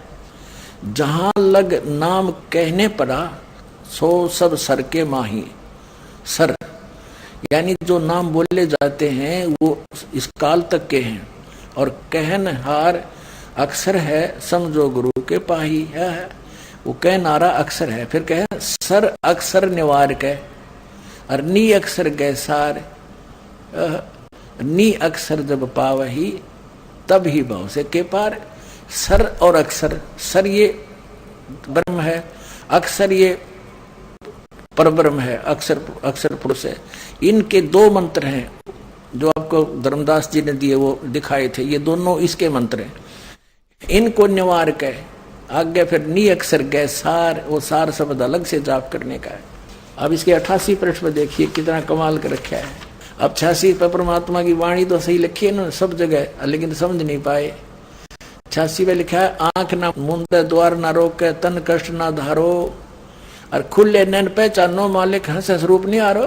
जहां लग नाम कहने पड़ा सो सब सर के माही। सर यानी जो नाम बोले जाते हैं वो इस काल तक के हैं, और कहनहार अक्षर है समझो गुरु के पाही है। वो कहनारा अक्षर है। फिर कहे सर अक्षर निवार के, और नी अक्षर गए सार। नी अक्षर जब पावही तब ही भाव से के पार। सर और अक्षर, सर ये ब्रह्म है, अक्षर ये परब्रह्म है, अक्षर अक्षर पुरुष है। इनके दो मंत्र हैं जो आपको धर्मदास जी ने दिए वो दिखाए थे, ये दोनों इसके मंत्र हैं। इनको निवार के आगे फिर नी अक्षर गए सार, वो सार शब्द अलग से जाप करने का है। अब इसके 88 पृष्ठ में देखिए कितना कमाल कर रखा है। अब 86 पे परमात्मा की वाणी तो सही लिखी है ना सब जगह, लेकिन समझ नहीं पाए। 86 में लिखा है आंख ना मूंदे द्वार ना रोके तन कष्ट ना धारो, और खुले नैन पहचानो मालिक हंस रूप नहीं हारो।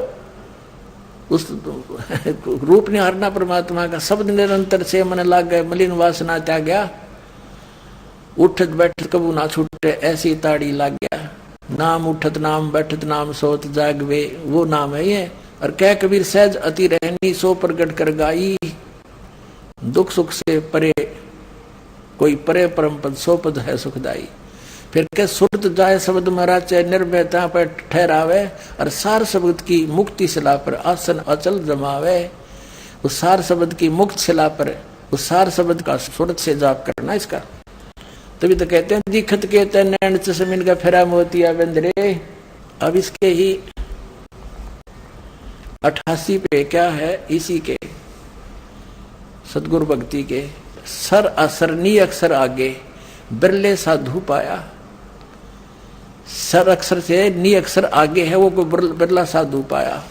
उस रूप नहीं हारना परमात्मा का। शब्द निरंतर से मन लाग गए मलिन वासना त्याग गया, उठत बैठत कबू ना छूटे ऐसी ताड़ी लाग गया। नाम उठत नाम बैठत नाम सोत जागवे, वो नाम है ये। और कह कबीर सहज अति रहनी सो प्रगट कर गाई, दुख सुख से परे कोई परे परम पद सो पद है सुखदाई। फिर के सुरत जाए शब्द महाराज निर्भयता पर ठहरावे, और सार शब्द की मुक्ति शिला पर आसन अचल जमावे। उस सार शब्द की मुक्त शिला पर उस सार शब्द का सुरत से जाप करना इसका। तभी तो कहते हैं दिखत के नैन चश्मिन का फेरा मोतिया बंदरे। अब इसके ही 88 पे क्या है? इसी के सदगुरु भक्ति के सर असरनी अक्षर आगे बिरले साधु पाया। सर अक्षर से नी अक्षर आगे है वो कोई बिरला साधु पाया।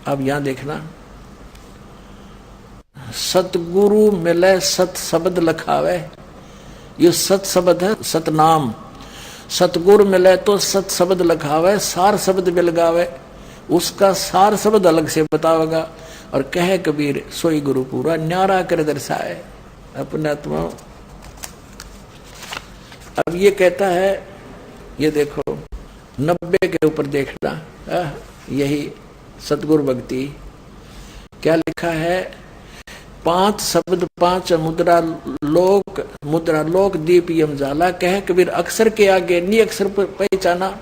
अब यहां देखना सतगुरु मिले सत शब्द लखावे, ये सत शब्द है सतनाम। सतगुरु मिले तो सत शब्द लखावे, सार शब्द मिल गावे उसका सार शब्द अलग से बतावेगा। और कहे कबीर सोई गुरु पूरा न्यारा कर दर्शाए अपने आत्मा। अब ये कहता है, ये देखो 90 के ऊपर देखना, यही सतगुरु भक्ति क्या लिखा है? 5 शब्द 5 मुद्रा लोक दीप यम जाला। कहे कबीर अक्षर के आगे नी अक्षर पर पहचाना,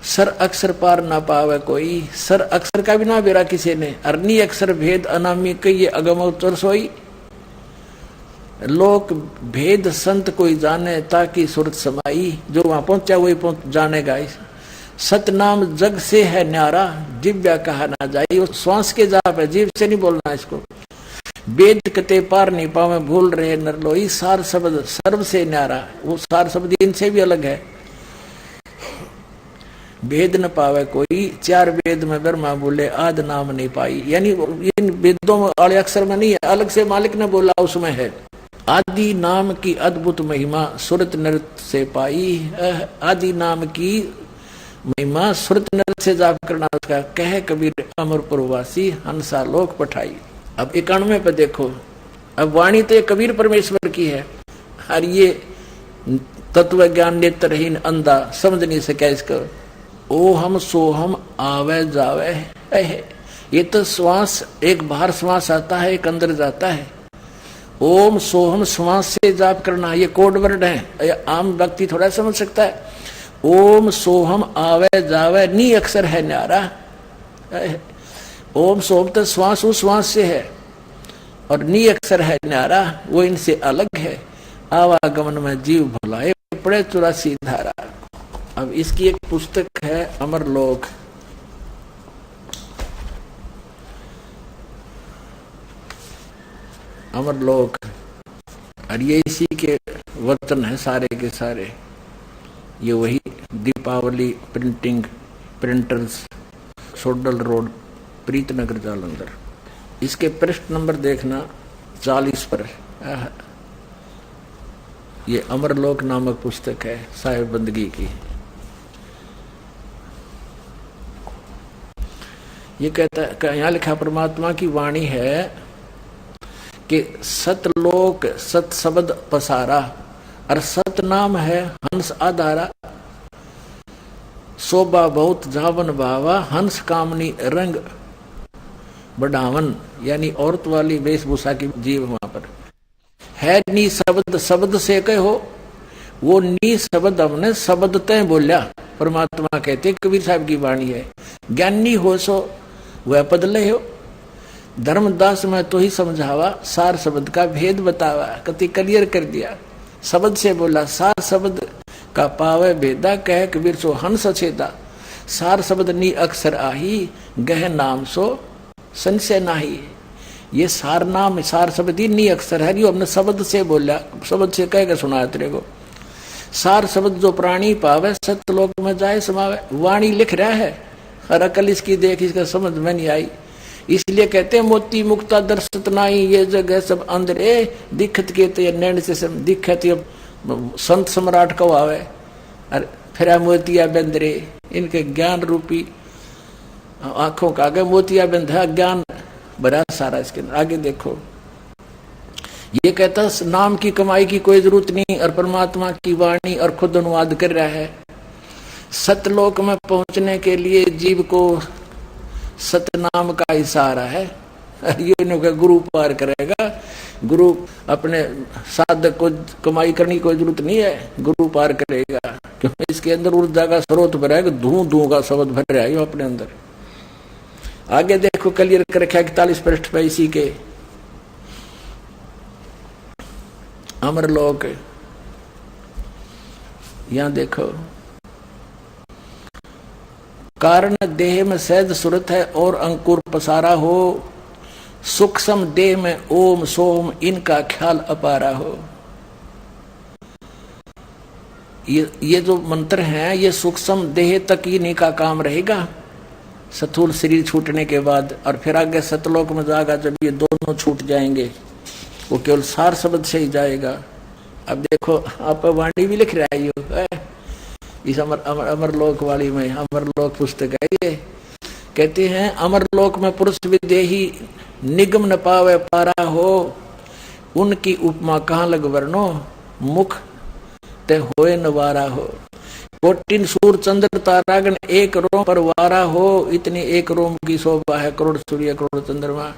सर अक्षर पार ना पावे कोई। सर अक्षर का भी ना बेरा किसी ने, अरनी अक्षर भेद अनामी कई अगम उत्तर सोई। लोक भेद संत कोई जाने ताकि सुरत समाई, जो वहां पहुंचा वही जानेगा। सतनाम जग से है न्यारा दिव्या कहा ना जाई। वो श्वास के जाप है, जीव से नहीं बोलना इसको। वेद कते पार नहीं पावे भूल रहे नरलोई। सार शब्द सर्व से न्यारा, वो सार शब्द इनसे भी अलग है। वेद न पावे कोई 4 वेद में ब्रह्मा बोले आद नाम नहीं पाई। यानी इन वेदों वाले अक्षर में नहीं है, अलग से मालिक ने बोला उसमें है। आदि नाम की अद्भुत महिमा सुरत नृत्य से पाई। आदि नाम की महिमा सुरत नृत्य से जाप करना उसका। कहे कबीर अमरपुरवासी हंसा लोक पठाई। अब 91 पे देखो, अब वाणी तो कबीर परमेश्वर की है, और ये तत्व ज्ञान नेत्रहीन अंधा समझ नहीं सका इसको। ओ हम सो हम आवे जावे, ये तो श्वास एक बाहर श्वास आता है एक अंदर जाता है। ओम सोहम श्वास से जाप करना, ये कोड वर्ड है, आम व्यक्ति थोड़ा समझ सकता है। ओम सोहम आवे जावे नी अक्षर है न्यारा। ओम सोहम तो श्वास उस श्वास से है, और नी अक्षर है न्यारा, वो इनसे अलग है। आवागमन में जीव भुलाए पड़े 84 धारा। अब इसकी एक पुस्तक है अमरलोक। अमरलोक, और ये इसी के वचन है सारे के सारे। ये वही Deepawali printing printers, Sodal road, Preetnagar Jalandhar. इसके पृष्ठ नंबर देखना 40 पर। ये अमरलोक नामक पुस्तक है साहिब बंदगी की। ये कहता है, यहाँ लिखा परमात्मा की वाणी है कि सतलोक सत शब्द पसारा, और सत नाम है हंस आधारा। शोभा बहुत जावन बावा, हंस कामनी रंग बढ़ावन, यानी औरत वाली वेशभूषा की जीव वहां पर है। नी शब्द शब्द से कहो, वो नी शब्द हमने शब्द तय बोलिया। परमात्मा कहते कबीर साहब की वाणी है, ज्ञानी हो सो वह पद ले हो। धर्मदास में तो ही समझावा, सार शब्द का भेद बतावा। कति क्लियर कर दिया, शब्द से बोला सार शब्द का पावे भेदा, कह कबीर सो हंस छेदा। सार शब्द नी अक्षर आही, गह नाम सो संशय नाही। ये सार नाम सार शब्द ही नी अक्षर है, जो हमने शब्द से बोला, शब्द से कह के सुनाया तेरे को। सार शब्द जो प्राणी पावे, सतलोक में जाए समावे। वाणी लिख रहा है, और अकल इसकी देख इसका समझ में नहीं आई। इसलिए कहते हैं मोती मुक्ता दर्शत नाई, ये जगह सब अंदर दिखत के ते नैन से दिखत संत सम्राट को आवे, और फिर मोतिया बंदरे, इनके ज्ञान रूपी आंखों का आगे मोतिया बंधा, ज्ञान बड़ा सारा इसके अंदर। आगे देखो, ये कहता नाम की कमाई की कोई जरूरत नहीं, और परमात्मा की वाणी और खुद अनुवाद कर रहा है। सतलोक में पहुंचने के लिए जीव को सतनाम का इशारा है। ये गुरु पार करेगा, गुरु अपने साधक को कमाई करने की कोई जरूरत नहीं है, गुरु पार करेगा, क्योंकि इसके अंदर ऊर्जा का स्रोत भरा है, धूं धूं का शब्द भर रहा है अपने अंदर। आगे देखो क्लियर कर रखा 41 पृष्ठ पे इसी के अमरलोक। यहां देखो, कारण देह में सहज सुरत है और अंकुर पसारा हो, सूक्ष्म देह में ओम सोम इनका ख्याल अपारा हो। ये जो मंत्र हैं, ये सूक्ष्म देह तक ही इन्हीं का काम रहेगा, स्थूल शरीर छूटने के बाद। और फिर आगे सतलोक में जाएगा, जब ये दोनों छूट जाएंगे, वो केवल सार शब्द से ही जाएगा। अब देखो, आप वाणी भी लिख रहा है ये इस अमरलोक वाली में, अमरलोक पुस्तक है ये। कहते हैं अमरलोक में पुरुष विदेही निगम न पावे पारा हो, उनकी उपमा कहाँ लग वर्णो, मुख ते होए नवारा हो। कोटिन सूर चंद्र तारागण एक रोम पर वारा हो, इतनी एक रोम की शोभा है करोड़ सूर्य करोड़ चंद्रमा।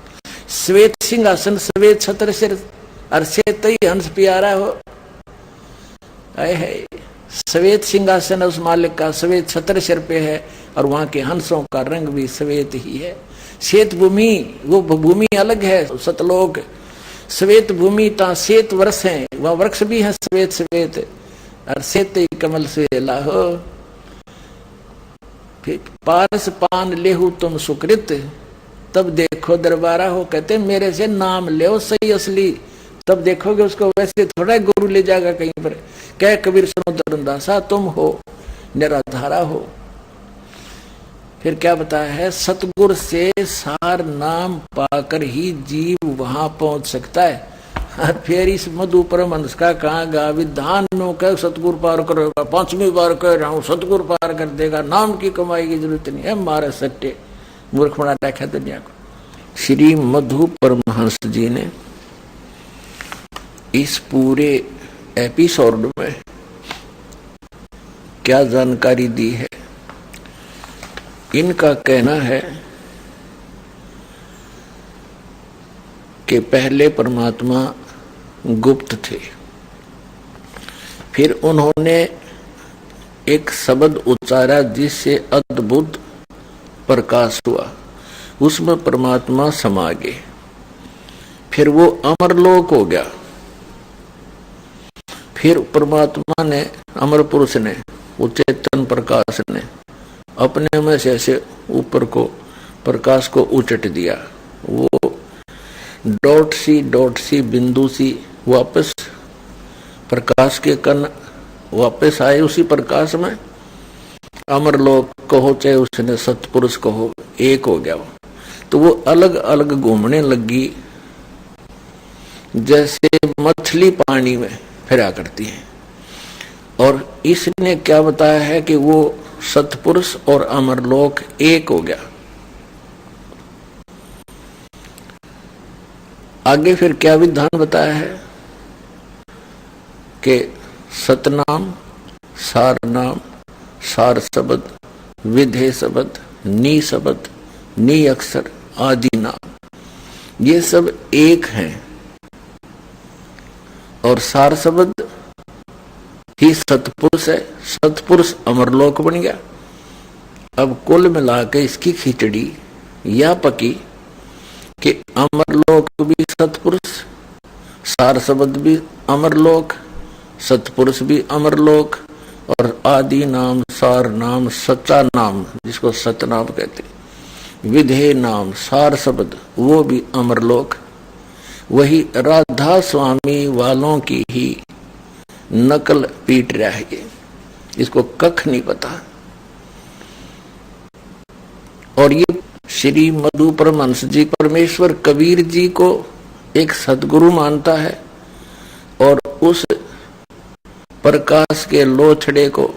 श्वेत सिंहासन श्वेत छत्र सिर, और श्वेत ही हंस प्यारा हो। है श्वेत सिंहासन उस मालिक का, श्वेत छत्र सिर पे है, और वहां के हंसों का रंग भी श्वेत ही है। श्वेत भूमि, वो भूमि अलग है सतलोक। श्वेत भूमि ता श्वेत वृक्ष है, वह वृक्ष भी है श्वेत श्वेत, और श्वेत कमल से लाहो। फिर पारस पान लेहु तुम सुकृत, तब देखो दरबारा हो। कहते मेरे से नाम ले सही असली, तब देखोगे उसको। वैसे थोड़ा गुरु ले जाएगा कहीं पर, कह कबीर सुनो धर्मदासा तुम हो निराधारा हो। फिर क्या बताया है, सतगुरु से सार नाम पाकर ही जीव वहां पहुंच सकता है। और फिर इस मधु परमहंस का कहाँ गा विधान नो कह सतगुरु पार करेगा। 5वीं बार कह रहा हूं, सतगुरु पार कर देगा, नाम की कमाई की जरूरत नहीं है। मारे सट्टे मूर्ख बना रखा दुनिया को। श्री मधु परमहंस जी ने इस पूरे एपिसोड में क्या जानकारी दी है। इनका कहना है कि पहले परमात्मा गुप्त थे, फिर उन्होंने एक शब्द उच्चारा जिससे अद्भुत प्रकाश हुआ, उसमें परमात्मा समा गए। फिर वो अमरलोक हो गया। फिर परमात्मा ने, अमर पुरुष ने, वो चेतन प्रकाश ने अपने में से ऐसे ऊपर को प्रकाश को उचट दिया। वो डॉट सी बिंदु सी वापस प्रकाश के कण वापस आए उसी प्रकाश में। अमरलोक कहो चाहे उसने सतपुरुष कहो, एक हो गया वो। तो वो अलग अलग घूमने लगी, जैसे मछली पानी में फिरा करती है। और इसने क्या बताया है कि वो सतपुरुष और अमरलोक एक हो गया। आगे फिर क्या विधान बताया है कि सतनाम, सार नाम, सार शब्द, विधेय शब्द, नी शब्द, नी अक्षर, आदि नाम, ये सब एक हैं। और सार शब्द ही सतपुरुष है, सतपुरुष अमरलोक बन गया। अब कुल मिला के इसकी खिचड़ी या पकी कि अमरलोक भी सतपुरुष, सार शब्द भी अमरलोक, सतपुरुष भी अमरलोक, और आदि नाम, सार नाम, सच्चा नाम जिसको सतनाम कहते, विधेय नाम, सार शब्द वो भी अमरलोक। वही राधा स्वामी वालों की ही नकल पीट रहा है ये, इसको कख नहीं पता। और ये श्री मधु परमहंस जी परमेश्वर कबीर जी को एक सदगुरु मानता है, और उस प्रकाश के लोछड़े को,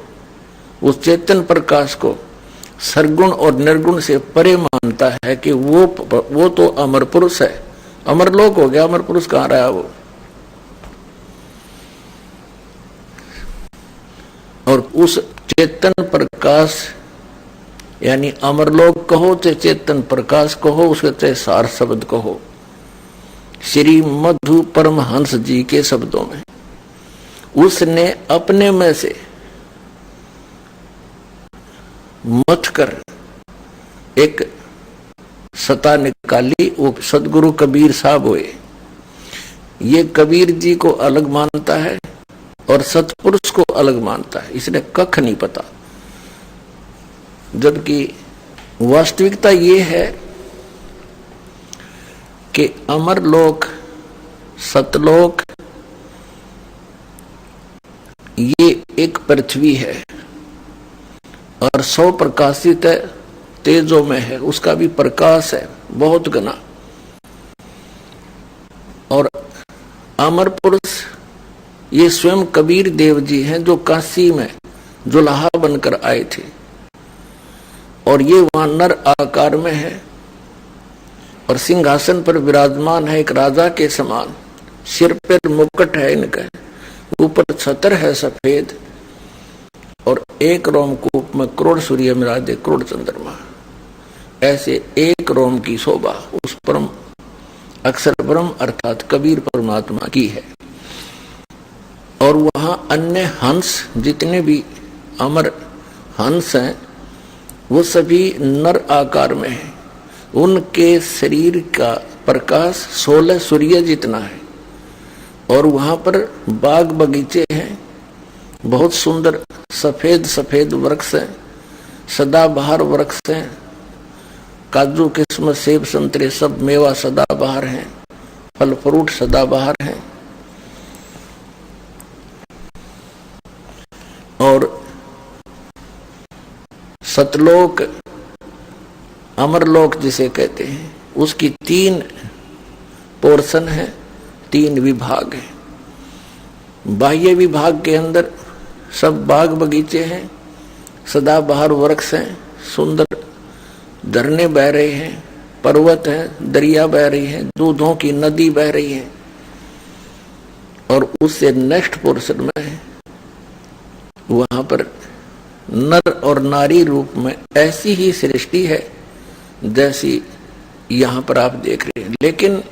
उस चेतन प्रकाश को सरगुण और निर्गुण से परे मानता है कि वो तो अमर पुरुष है, अमरलोक हो गया। अमर पुरुष कहाँ रहा वो? और उस चेतन प्रकाश यानी अमरलोक कहो चाहे चेतन प्रकाश कहो, उसके चाहे सार शब्द कहो, श्री मधु परमहंस जी के शब्दों में उसने अपने में से मथ कर एक सता निकाली। वो सदगुरु कबीर साहब हुए। ये कबीर जी को अलग मानता है और सतपुरुष को अलग मानता है, इसने कख नहीं पता। जबकि वास्तविकता ये है कि अमरलोक, सतलोक ये एक पृथ्वी है और 100 प्रकाशित तेजों में है, उसका भी प्रकाश है बहुत घना। और अमर पुरुष ये स्वयं कबीर देव जी हैं जो काशी में जुलाहा बनकर आए थे, और ये वहां नर आकार में है और सिंहासन पर विराजमान है एक राजा के समान। सिर पर मुकुट है इनका, ऊपर छतर है सफेद, और एक रोमकूप में करोड़ सूर्य मिराजे, करोड़ चंद्रमा। ऐसे एक रोम की शोभा उस परम अक्षर ब्रह्म अर्थात कबीर परमात्मा की है। और वहां अन्य हंस, जितने भी अमर हंस हैं, वो सभी नर आकार में है। उनके शरीर का प्रकाश 16 सूर्य जितना है। और वहां पर बाग बगीचे हैं, बहुत सुंदर सफेद सफेद वृक्ष हैं, सदाबहार वृक्ष हैं, काजू किस्मत सेब संतरे सब मेवा सदाबहार हैं, फल फ्रूट सदाबहार हैं। और सतलोक, अमरलोक जिसे कहते हैं, उसकी 3 पोर्शन है, 3 विभाग है। बाह्य विभाग के अंदर सब बाग बगीचे हैं, सदाबहार वृक्ष हैं, सुंदर झरने बह रहे हैं, पर्वत हैं, दरिया बह रही है, दूधों की नदी बह रही है। और उससे नेक्स्ट पोर्शन में वहां पर नर और नारी रूप में ऐसी ही सृष्टि है जैसी यहाँ पर आप देख रहे हैं, लेकिन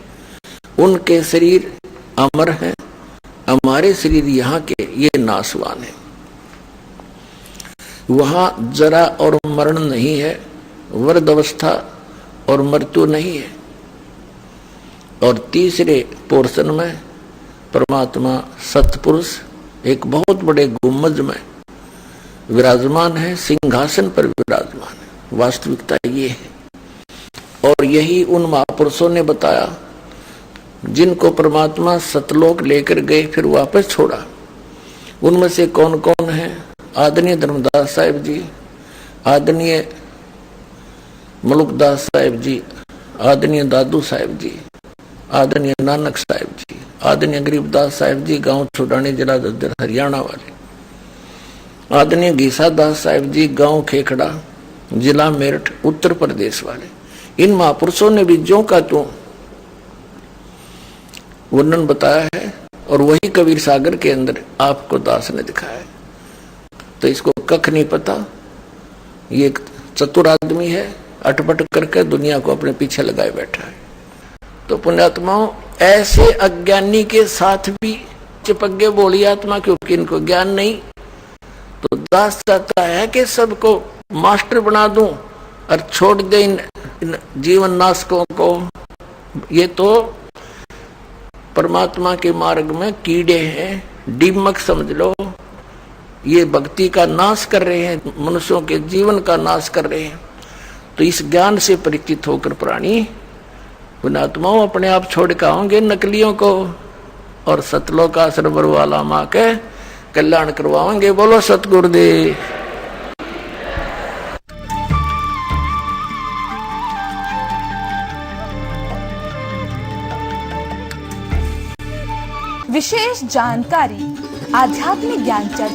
उनके शरीर अमर हैं, हमारे शरीर यहाँ के ये नाशवान है। वहां जरा और मरण नहीं है, वृद्ध अवस्था और मृत्यु नहीं है। और तीसरे पोर्शन में परमात्मा सतपुरुष एक बहुत बड़े गुम्बज में विराजमान है, सिंहासन पर विराजमान है। वास्तविकता ये है। और यही उन महापुरुषों ने बताया जिनको परमात्मा सतलोक लेकर गए फिर वापस छोड़ा। उनमें से कौन कौन है? आदरणीय धर्मदास साहिब जी, आदरणीय मुल्कदास साहिब जी, आदरणीय दादू साहिब जी, आदरणीय नानक साहिब जी, आदरणीय गरीबदास साहिब जी, गांव छुड़ानी, जिला दद्दर हरियाणा वाले, आदरणीय घीसा दास साहिब जी, गांव खेखड़ा, जिला मेरठ उत्तर प्रदेश वाले, इन महापुरुषों ने भी ज्यों का त्यों वर्णन बताया है और वही कबीर सागर के अंदर आपको दास ने दिखाया है। तो इसको कख नहीं पता, ये एक चतुर आदमी है, अटपट करके दुनिया को अपने पीछे लगाए बैठा है। तो पुण्यात्माओं, ऐसे अज्ञानी के साथ भी चिपक गए बोली आत्मा, क्योंकि इनको ज्ञान नहीं। तो दास चाहता है कि सबको मास्टर बना दूं और छोड़ दे इन जीवन नाशकों को। ये तो परमात्मा के मार्ग में कीड़े हैं, दीमक समझ लो। ये भक्ति का नाश कर रहे हैं, मनुष्यों के जीवन का नाश कर रहे हैं। तो इस ज्ञान से परिचित होकर प्राणी पुण्यात्माओं अपने आप छोड़ के आओगे नकलियों को और सतलोक आश्रम वाला माँ के कल्याण करवाएंगे। बोलो सतगुरुदेव। विशेष जानकारी, आध्यात्मिक ज्ञान चर्चा